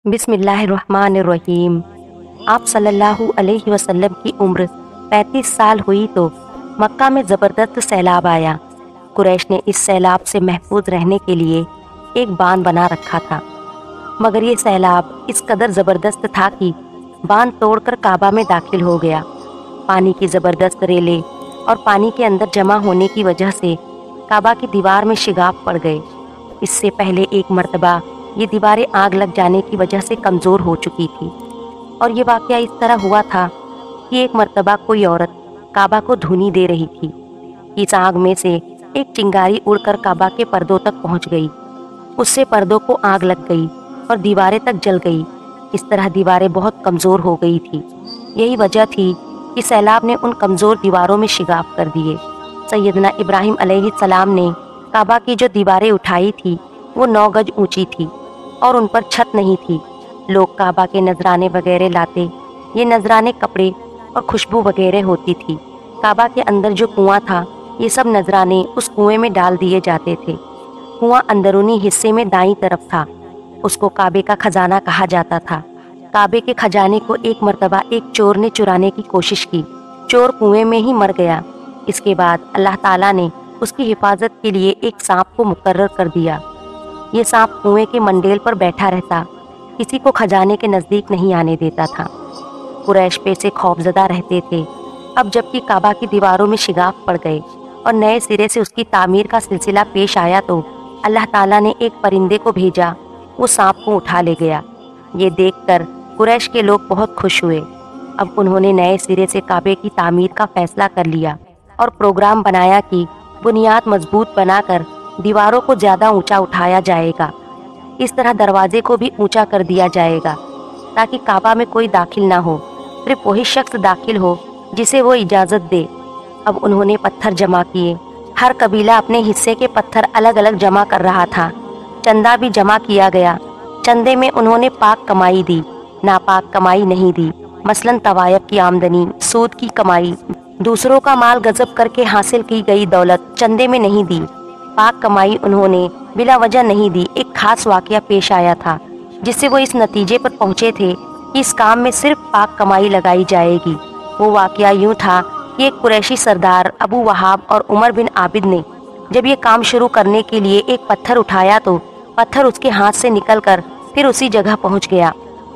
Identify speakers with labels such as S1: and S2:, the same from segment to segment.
S1: بسم اللہ الرحمن الرحیم۔ آپ صلی اللہ علیہ وسلم کی عمر 35 سال ہوئی تو مکہ میں زبردست سیلاب آیا۔ قریش نے اس سیلاب سے محفوظ رہنے کے لیے ایک باندھ بنا رکھا تھا، مگر یہ سیلاب اس قدر زبردست تھا کہ باندھ توڑ کر کعبہ میں داخل ہو گیا۔ پانی کی زبردست ریلیں اور پانی کے اندر جمع ہونے کی وجہ سے کعبہ کی دیوار میں شگاف پڑ گئے۔ اس سے پہلے ایک مرتبہ یہ دیواریں آگ لگ جانے کی وجہ سے کمزور ہو چکی تھی، اور یہ واقعہ اس طرح ہوا تھا کہ ایک مرتبہ کوئی عورت کعبہ کو دھونی دے رہی تھی۔ اس آگ میں سے ایک چنگاری اڑ کر کعبہ کے پردوں تک پہنچ گئی۔ اس سے پردوں کو آگ لگ گئی اور دیواریں تک جل گئی۔ اس طرح دیواریں بہت کمزور ہو گئی تھی۔ یہی وجہ تھی کہ سیلاب نے ان کمزور دیواروں میں شگاف کر دیے۔ سیدنا ابراہیم علیہ السلام نے کعبہ کی جو دیواریں اٹھائی تھی وہ 9 گز اونچی تھی اور ان پر چھت نہیں تھی۔ لوگ کعبہ کے نذرانے وغیرہ لاتے، یہ نذرانے کپڑے اور خوشبو وغیرہ ہوتی تھی۔ کعبہ کے اندر جو کنواں تھا، یہ سب نذرانے اس کنویں میں ڈال دیے جاتے تھے۔ کنواں اندرونی حصے میں دائیں طرف تھا، اس کو کعبے کا خزانہ کہا جاتا تھا۔ کعبے کے خزانے کو ایک مرتبہ ایک چور نے چرانے کی کوشش کی، چور کنویں میں ہی مر گیا۔ اس کے بعد اللہ تعالیٰ نے اس کی حفاظت کے لیے ایک سانپ کو مقرر کر دیا۔ یہ سانپ کنویں کے منڈیل پر بیٹھا رہتا، کسی کو خزانے کے نزدیک نہیں آنے دیتا تھا۔ قریش پہ سے خوف زدہ رہتے تھے۔ اب جب کہ کعبہ کی دیواروں میں شگاف پڑ گئے اور نئے سرے سے اس کی تعمیر کا سلسلہ پیش آیا تو اللہ تعالیٰ نے ایک پرندے کو بھیجا، وہ سانپ کو اٹھا لے گیا۔ یہ دیکھ کر قریش کے لوگ بہت خوش ہوئے۔ اب انہوں نے نئے سرے سے کعبے کی تعمیر کا فیصلہ کر لیا اور پروگرام بنایا کہ بنیاد مضبوط بنا کر دیواروں کو زیادہ اونچا اٹھایا جائے گا۔ اس طرح دروازے کو بھی اونچا کر دیا جائے گا تاکہ کعبہ میں کوئی داخل نہ ہو، صرف وہی شخص داخل ہو جسے وہ اجازت دے۔ اب انہوں نے پتھر جمع کیے۔ ہر قبیلہ اپنے حصے کے پتھر الگ الگ جمع کر رہا تھا۔ چندہ بھی جمع کیا گیا۔ چندے میں انہوں نے پاک کمائی دی، ناپاک کمائی نہیں دی۔ مثلاً طوائف کی آمدنی، سود کی کمائی، دوسروں کا مال غصب کر کے حاصل کی گئی دولت چندے میں نہیں دی۔ پاک کمائی انہوں نے بلا وجہ نہیں دی۔ ایک خاص واقعہ پیش آیا تھا جس سے وہ اس نتیجے پر پہنچے تھے کہ اس کام میں صرف پاک کمائی لگائی جائے گی۔ وہ واقعہ یوں تھا کہ ایک قریشی سردار ابو وہاب اور عمر بن عابد نے جب یہ کام شروع کرنے کے لیے ایک پتھر اٹھایا تو پتھر اس کے ہاتھ سے نکل کر پھر اسی جگہ پہنچ گیا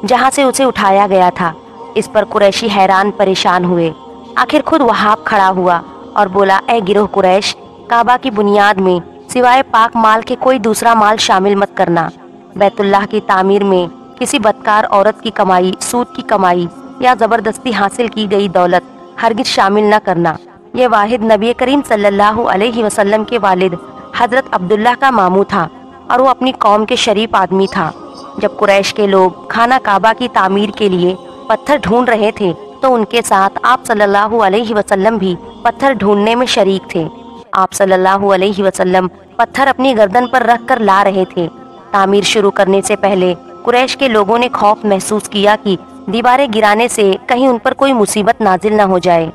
S1: جہاں سے اسے اٹھایا گیا تھا۔ اس پر قریشی حیران پریشان ہوئے۔ آخر خود وہاب کھڑا ہوا اور بولا، اے گروہ قریش، کعبہ کی بنیاد میں سوائے پاک مال کے کوئی دوسرا مال شامل مت کرنا۔ بیت اللہ کی تعمیر میں کسی بدکار عورت کی کمائی، سود کی کمائی یا زبردستی حاصل کی گئی دولت ہرگز شامل نہ کرنا۔ یہ واحد نبی کریم صلی اللہ علیہ وسلم کے والد حضرت عبداللہ کا ماموں تھا اور وہ اپنی قوم کے شریف آدمی تھا۔ جب قریش کے لوگ خانہ کعبہ کی تعمیر کے لیے پتھر ڈھونڈ رہے تھے تو ان کے ساتھ آپ صلی اللہ علیہ وسلم بھی پتھر ڈھونڈنے میں شریک تھے۔ آپ صلی اللہ علیہ وسلم پتھر اپنی گردن پر رکھ کر لا رہے تھے۔ تعمیر شروع کرنے سے پہلے قریش کے لوگوں نے خوف محسوس کیا کہ دیواریں گرانے سے کہیں ان پر کوئی مصیبت نازل نہ ہو جائے۔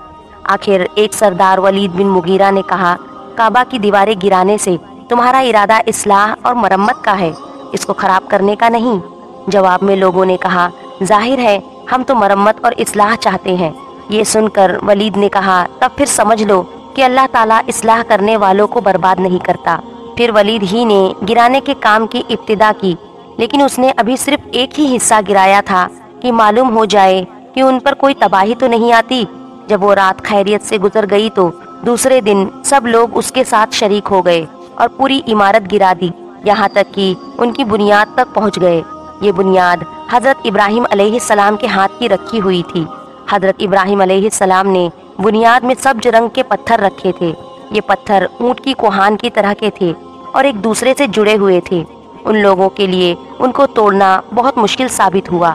S1: آخر ایک سردار ولید بن مغیرہ نے کہا، کعبہ کی دیواریں گرانے سے تمہارا ارادہ اصلاح اور مرمت کا ہے، اس کو خراب کرنے کا نہیں۔ جواب میں لوگوں نے کہا، ظاہر ہے ہم تو مرمت اور اصلاح چاہتے ہیں۔ یہ سن کر ولید نے کہا، تب پھر سمجھ لو کہ اللہ تعالیٰ اصلاح کرنے والوں کو برباد نہیں کرتا۔ پھر ولید ہی نے گرانے کے کام کی ابتدا کی، لیکن اس نے ابھی صرف ایک ہی حصہ گرایا تھا کہ معلوم ہو جائے کہ ان پر کوئی تباہی تو نہیں آتی۔ جب وہ رات خیریت سے گزر گئی تو دوسرے دن سب لوگ اس کے ساتھ شریک ہو گئے اور پوری عمارت گرا دی، یہاں تک کہ ان کی بنیاد تک پہنچ گئے۔ یہ بنیاد حضرت ابراہیم علیہ السلام کے ہاتھ کی رکھی ہوئی تھی۔ حضرت ابراہیم علیہ السلام نے بنیاد میں سبز رنگ کے پتھر رکھے تھے۔ یہ پتھر اونٹ کی کوہان کی طرح کے تھے اور ایک دوسرے سے جڑے ہوئے تھے۔ ان لوگوں کے لیے ان کو توڑنا بہت مشکل ثابت ہوا۔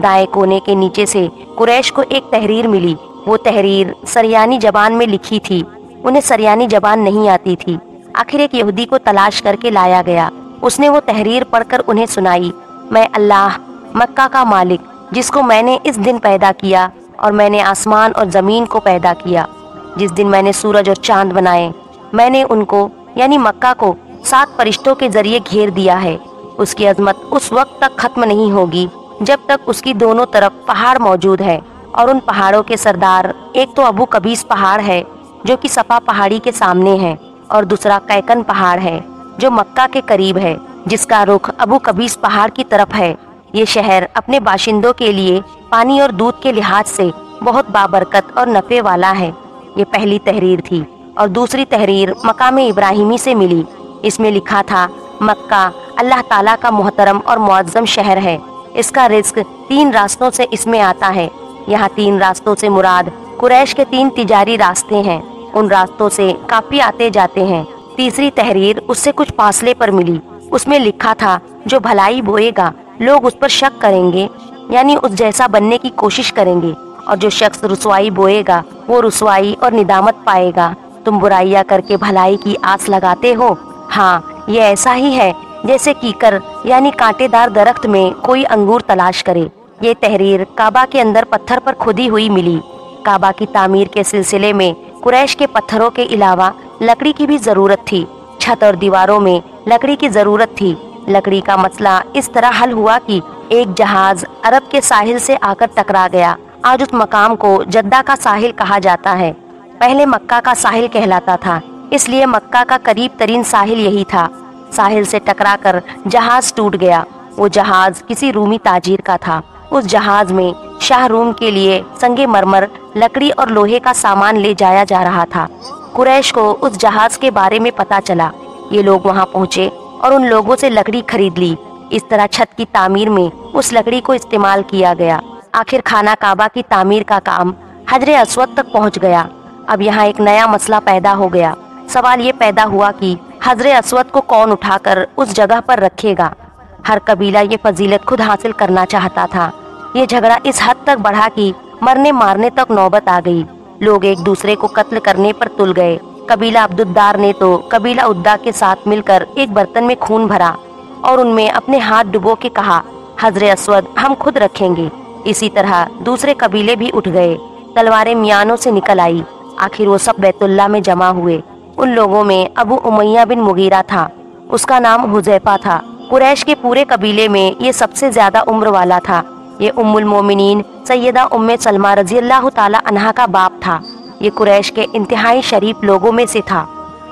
S1: دائیں کونے کے نیچے سے قریش کو ایک تحریر ملی۔ وہ تحریر سریانی زبان میں لکھی تھی۔ انہیں سریانی زبان نہیں آتی تھی۔ آخر ایک یہودی کو تلاش کر کے لایا گیا۔ اس نے وہ تحریر پڑھ کر انہیں سنائی، میں اللہ مکہ کا مالک، جس کو میں نے اس دن پیدا کیا، اور میں نے آسمان اور زمین کو پیدا کیا۔ جس دن میں نے سورج اور چاند بنائے، میں نے ان کو یعنی مکہ کو 7 فرشتوں کے ذریعے گھیر دیا ہے۔ اس کی عظمت اس وقت تک ختم نہیں ہوگی جب تک اس کی دونوں طرف پہاڑ موجود ہے، اور ان پہاڑوں کے سردار ایک تو ابو قبیس پہاڑ ہے جو کہ صفا پہاڑی کے سامنے ہے، اور دوسرا کیکن پہاڑ ہے جو مکہ کے قریب ہے، جس کا رخ ابو قبیس پہاڑ کی طرف ہے۔ یہ شہر اپنے باشندوں کے لیے پانی اور دودھ کے لحاظ سے بہت بابرکت اور نفع والا ہے۔ یہ پہلی تحریر تھی، اور دوسری تحریر مقام ابراہیمی سے ملی۔ اس میں لکھا تھا، مکہ اللہ تعالیٰ کا محترم اور معظم شہر ہے، اس کا رزق 3 راستوں سے اس میں آتا ہے۔ یہاں 3 راستوں سے مراد قریش کے 3 تجاری راستے ہیں، ان راستوں سے کافی آتے جاتے ہیں۔ تیسری تحریر اس سے کچھ فاصلے پر ملی، اس میں لکھا تھا، جو بھلائی بوئے گا لوگ اس پر شک کریں گے، یعنی اس جیسا بننے کی کوشش کریں گے، اور جو شخص رسوائی بوئے گا وہ رسوائی اور ندامت پائے گا۔ تم برائیاں کر کے بھلائی کی آس لگاتے ہو، ہاں یہ ایسا ہی ہے جیسے کیکر یعنی کانٹے دار درخت میں کوئی انگور تلاش کرے۔ یہ تحریر کعبہ کے اندر پتھر پر کھدی ہوئی ملی۔ کعبہ کی تعمیر کے سلسلے میں قریش کے پتھروں کے علاوہ لکڑی کی بھی ضرورت تھی، چھت اور دیواروں میں لکڑی کی ضرورت تھی۔ لکڑی کا مسئلہ اس طرح حل ہوا کہ ایک جہاز عرب کے ساحل سے آ کر ٹکرا گیا۔ آج اس مقام کو جدہ کا ساحل کہا جاتا ہے، پہلے مکہ کا ساحل کہلاتا تھا، اس لیے مکہ کا قریب ترین ساحل یہی تھا۔ ساحل سے ٹکرا کر جہاز ٹوٹ گیا۔ وہ جہاز کسی رومی تاجر کا تھا۔ اس جہاز میں شاہ روم کے لیے سنگ مرمر، لکڑی اور لوہے کا سامان لے جایا جا رہا تھا۔ قریش کو اس جہاز کے بارے میں پتہ چلا، یہ لوگ وہاں پہنچے اور ان لوگوں سے لکڑی خرید لی۔ اس طرح چھت کی تعمیر میں اس لکڑی کو استعمال کیا گیا۔ آخر خانہ کعبہ کی تعمیر کا کام حجر اسود تک پہنچ گیا۔ اب یہاں ایک نیا مسئلہ پیدا ہو گیا۔ سوال یہ پیدا ہوا کہ حجر اسود کو کون اٹھا کر اس جگہ پر رکھے گا؟ ہر قبیلہ یہ فضیلت خود حاصل کرنا چاہتا تھا۔ یہ جھگڑا اس حد تک بڑھا کہ مرنے مارنے تک نوبت آ گئی۔ لوگ ایک دوسرے کو قتل کرنے پر تل گئے۔ قبیلہ عبدالدار نے تو قبیلہ عدہ کے ساتھ مل کر ایک برتن میں خون بھرا اور ان میں اپنے ہاتھ ڈبو کے کہا، حجر اسود ہم خود رکھیں گے۔ اسی طرح دوسرے قبیلے بھی اٹھ گئے، تلواریں میانوں سے نکل آئی۔ آخر وہ سب بیت اللہ میں جمع ہوئے۔ ان لوگوں میں ابو امیہ بن مغیرہ تھا، اس کا نام حذیفہ تھا۔ قریش کے پورے قبیلے میں یہ سب سے زیادہ عمر والا تھا۔ یہ ام المومنین سیدہ ام سلمہ رضی اللہ تعالی عنہا کا باپ تھا۔ یہ قریش کے انتہائی شریف لوگوں میں سے تھا۔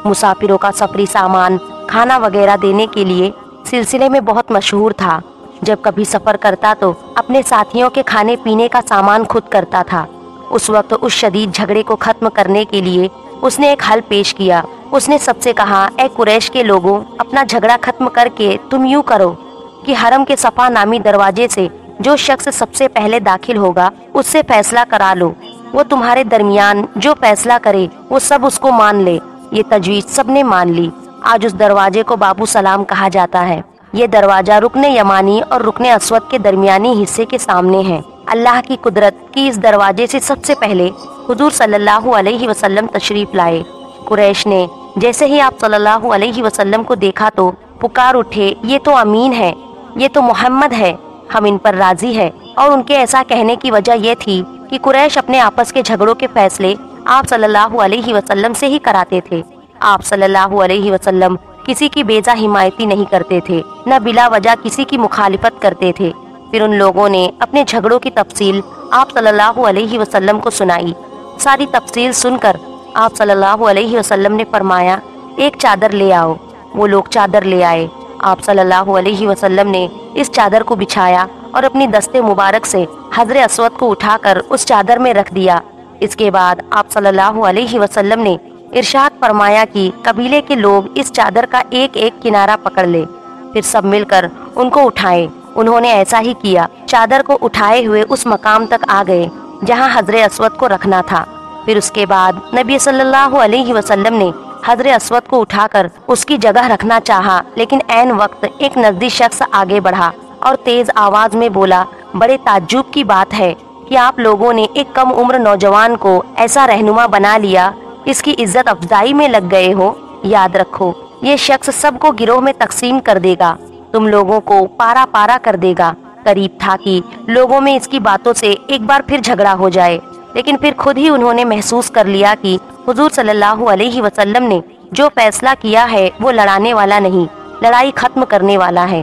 S1: مسافروں کا سفری سامان، کھانا وغیرہ دینے کے لیے سلسلے میں بہت مشہور تھا۔ جب کبھی سفر کرتا تو اپنے ساتھیوں کے کھانے پینے کا سامان خود کرتا تھا۔ اس وقت اس شدید جھگڑے کو ختم کرنے کے لیے اس نے ایک حل پیش کیا۔ اس نے سب سے کہا، اے قریش کے لوگوں، اپنا جھگڑا ختم کر کے تم یوں کرو کہ حرم کے صفا نامی دروازے سے جو شخص سب سے پہلے داخل ہوگا اس سے فیصلہ کرا لو۔ وہ تمہارے درمیان جو فیصلہ کرے وہ سب اس کو مان لے۔ یہ تجویز سب نے مان لی۔ آج اس دروازے کو بابو سلام کہا جاتا ہے۔ یہ دروازہ رکن یمانی اور رکن اسود کے درمیانی حصے کے سامنے ہے۔ اللہ کی قدرت کی اس دروازے سے سب سے پہلے حضور صلی اللہ علیہ وسلم تشریف لائے۔ قریش نے جیسے ہی آپ صلی اللہ علیہ وسلم کو دیکھا تو پکار اٹھے، یہ تو امین ہے، یہ تو محمد ہے، ہم ان پر راضی ہے۔ اور ان کے ایسا کہنے کی وجہ یہ تھی کہ قریش اپنے آپس کے جھگڑوں کے فیصلے آپ صلی اللہ علیہ وسلم سے ہی کراتے تھے۔ آپ صلی اللہ علیہ وسلم کسی کی بیجا حمایتی نہیں کرتے تھے، نہ بلا وجہ کسی کی مخالفت کرتے تھے۔ پھر ان لوگوں نے اپنے جھگڑوں کی تفصیل آپ صلی اللہ علیہ وسلم کو سنائی۔ ساری تفصیل سن کر آپ صلی اللہ علیہ وسلم نے فرمایا، ایک چادر لے آؤ۔ وہ لوگ چادر لے آئے۔ آپ صلی اللہ علیہ وسلم نے اس چادر کو بچھایا اور اپنی دستے مبارک سے حجر اسود کو اٹھا کر اس چادر میں رکھ دیا۔ اس کے بعد آپ صلی اللہ علیہ وسلم نے ارشاد فرمایا کہ قبیلے کے لوگ اس چادر کا ایک ایک کنارہ پکڑ لے، پھر سب مل کر ان کو اٹھائیں۔ انہوں نے ایسا ہی کیا۔ چادر کو اٹھائے ہوئے اس مقام تک آ گئے جہاں حجر اسود کو رکھنا تھا۔ پھر اس کے بعد نبی صلی اللہ علیہ وسلم نے حجر اسود کو اٹھا کر اس کی جگہ رکھنا چاہا، لیکن عین وقت ایک نزدیک شخص آگے بڑھا اور تیز آواز میں بولا، بڑے تعجب کی بات ہے کہ آپ لوگوں نے ایک کم عمر نوجوان کو ایسا رہنما بنا لیا، اس کی عزت افزائی میں لگ گئے ہو۔ یاد رکھو، یہ شخص سب کو گروہ میں تقسیم کر دے گا، تم لوگوں کو پارا پارا کر دے گا۔ قریب تھا کہ لوگوں میں اس کی باتوں سے ایک بار پھر جھگڑا ہو جائے، لیکن پھر خود ہی انہوں نے محسوس کر لیا کہ حضور صلی اللہ علیہ وسلم نے جو فیصلہ کیا ہے وہ لڑانے والا نہیں، لڑائی ختم کرنے والا ہے۔